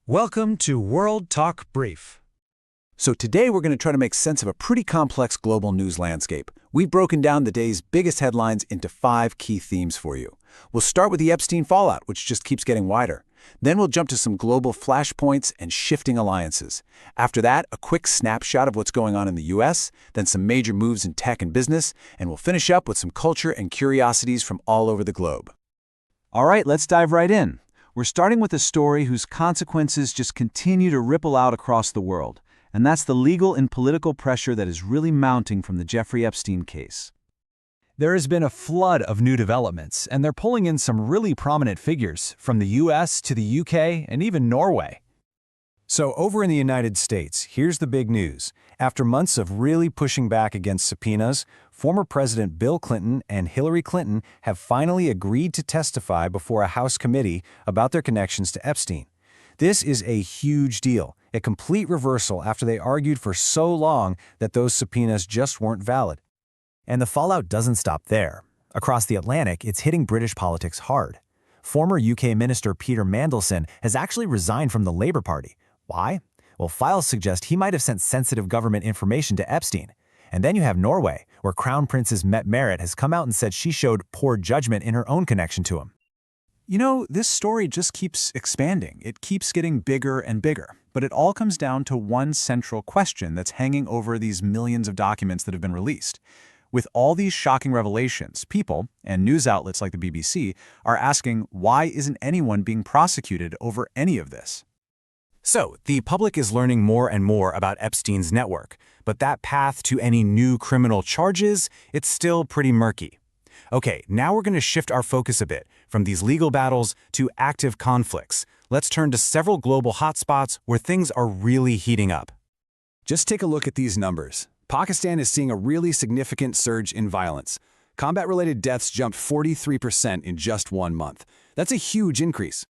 Welcome to World Talk Brief. So today we're going to try to make sense of a pretty complex global news landscape. We've broken down the day's biggest headlines into 5 key themes for you. We'll start with the Epstein fallout, which just keeps getting wider. Then we'll jump to some global flashpoints and shifting alliances. After that, a quick snapshot of what's going on in the US, then some major moves in tech and business, and we'll finish up with some culture and curiosities from all over the globe. All right, let's dive right in. We're starting with a story whose consequences just continue to ripple out across the world, and that's the legal and political pressure that is really mounting from the Jeffrey Epstein case. There has been a flood of new developments, and they're pulling in some really prominent figures, from the US to the UK and even Norway. So over in the United States, here's the big news. After months of really pushing back against subpoenas, former President Bill Clinton and Hillary Clinton have finally agreed to testify before a House committee about their connections to Epstein. This is a huge deal, a complete reversal after they argued for so long that those subpoenas just weren't valid. And the fallout doesn't stop there. Across the Atlantic, it's hitting British politics hard. Former UK Minister Peter Mandelson has actually resigned from the Labour Party. Why? Well, files suggest he might have sent sensitive government information to Epstein. And then you have Norway, where Crown Princess Mette Marit has come out and said she showed poor judgment in her own connection to him. You know, this story just keeps expanding. It keeps getting bigger and bigger. But it all comes down to one central question that's hanging over these millions of documents that have been released. With all these shocking revelations, people, and news outlets like the BBC, are asking, why isn't anyone being prosecuted over any of this? So, the public is learning more and more about Epstein's network, but that path to any new criminal charges, it's still pretty murky. Okay, now we're going to shift our focus a bit from these legal battles to active conflicts. Let's turn to several global hotspots where things are really heating up. Just take a look at these numbers. Pakistan is seeing a really significant surge in violence. Combat-related deaths jumped 43% in just 1 month. That's a huge increase.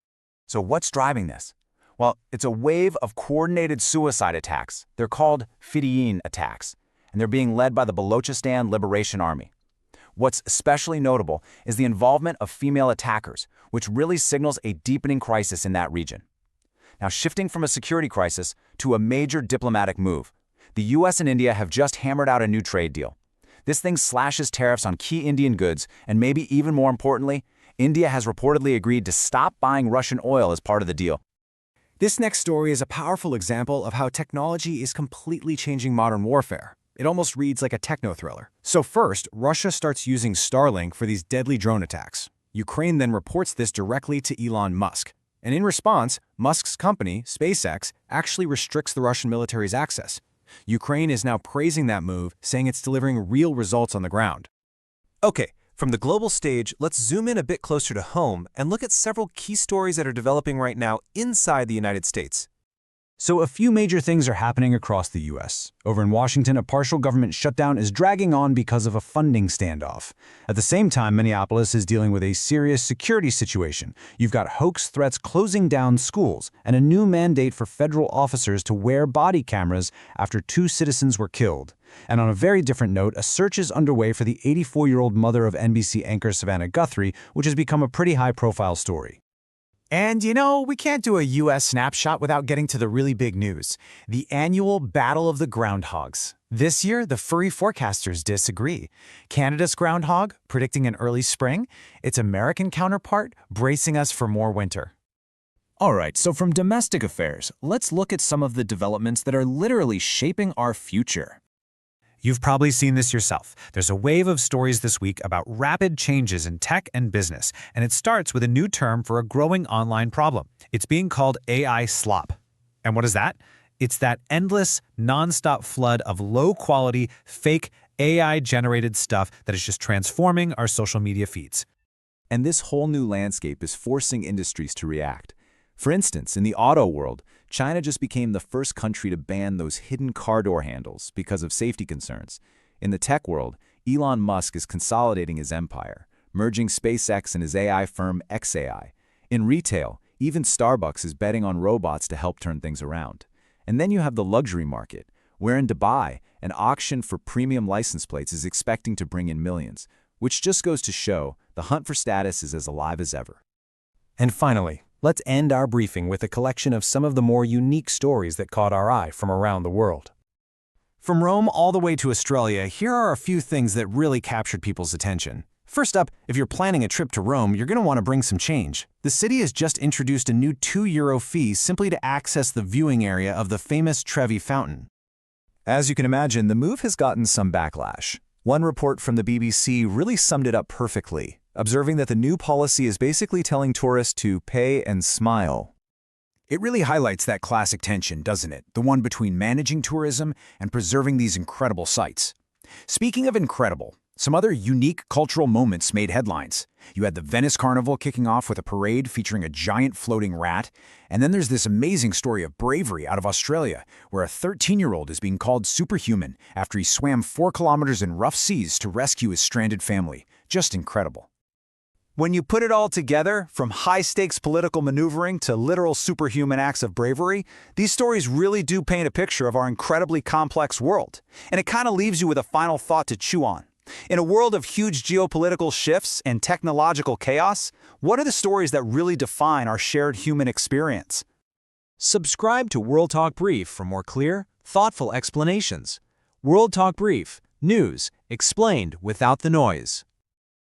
So what's driving this? Well, it's a wave of coordinated suicide attacks. They're called Fidayeen attacks, and they're being led by the Balochistan Liberation Army. What's especially notable is the involvement of female attackers, which really signals a deepening crisis in that region. Now, shifting from a security crisis to a major diplomatic move, the US and India have just hammered out a new trade deal. This thing slashes tariffs on key Indian goods, and maybe even more importantly, India has reportedly agreed to stop buying Russian oil as part of the deal. This next story is a powerful example of how technology is completely changing modern warfare. It almost reads like a techno-thriller. So first, Russia starts using Starlink for these deadly drone attacks. Ukraine then reports this directly to Elon Musk. And in response, Musk's company, SpaceX, actually restricts the Russian military's access. Ukraine is now praising that move, saying it's delivering real results on the ground. Okay, from the global stage, let's zoom in a bit closer to home and look at several key stories that are developing right now inside the United States. So a few major things are happening across the U.S. Over in Washington, a partial government shutdown is dragging on because of a funding standoff. At the same time, Minneapolis is dealing with a serious security situation. You've got hoax threats closing down schools and a new mandate for federal officers to wear body cameras after 2 citizens were killed. And on a very different note, a search is underway for the 84-year-old mother of NBC anchor Savannah Guthrie, which has become a pretty high-profile story. And you know, we can't do a US snapshot without getting to the really big news. The annual Battle of the Groundhogs. This year, the furry forecasters disagree. Canada's groundhog, predicting an early spring. Its American counterpart, bracing us for more winter. All right, so from domestic affairs, let's look at some of the developments that are literally shaping our future. You've probably seen this yourself. There's a wave of stories this week about rapid changes in tech and business, and it starts with a new term for a growing online problem. It's being called AI slop. And what is that? It's that endless, nonstop flood of low-quality, fake, AI-generated stuff that is just transforming our social media feeds. And this whole new landscape is forcing industries to react. For instance, in the auto world, China just became the first country to ban those hidden car door handles because of safety concerns. In the tech world, Elon Musk is consolidating his empire, merging SpaceX and his AI firm xAI. In retail, even Starbucks is betting on robots to help turn things around. And then you have the luxury market, where in Dubai, an auction for premium license plates is expecting to bring in millions, which just goes to show the hunt for status is as alive as ever. And finally, Let's end our briefing with a collection of some of the more unique stories that caught our eye from around the world. From Rome all the way to Australia, here are a few things that really captured people's attention. First up, if you're planning a trip to Rome, you're going to want to bring some change. The city has just introduced a new €2 fee simply to access the viewing area of the famous Trevi Fountain. As you can imagine, the move has gotten some backlash. One report from the BBC really summed it up perfectly, observing that the new policy is basically telling tourists to pay and smile. It really highlights that classic tension, doesn't it? The one between managing tourism and preserving these incredible sites. Speaking of incredible, some other unique cultural moments made headlines. You had the Venice Carnival kicking off with a parade featuring a giant floating rat, and then there's this amazing story of bravery out of Australia, where a 13-year-old is being called superhuman after he swam 4 kilometers in rough seas to rescue his stranded family. Just incredible. When you put it all together, from high-stakes political maneuvering to literal superhuman acts of bravery, these stories really do paint a picture of our incredibly complex world. And it kind of leaves you with a final thought to chew on. In a world of huge geopolitical shifts and technological chaos, what are the stories that really define our shared human experience? Subscribe to World Talk Brief for more clear, thoughtful explanations. World Talk Brief, news explained without the noise.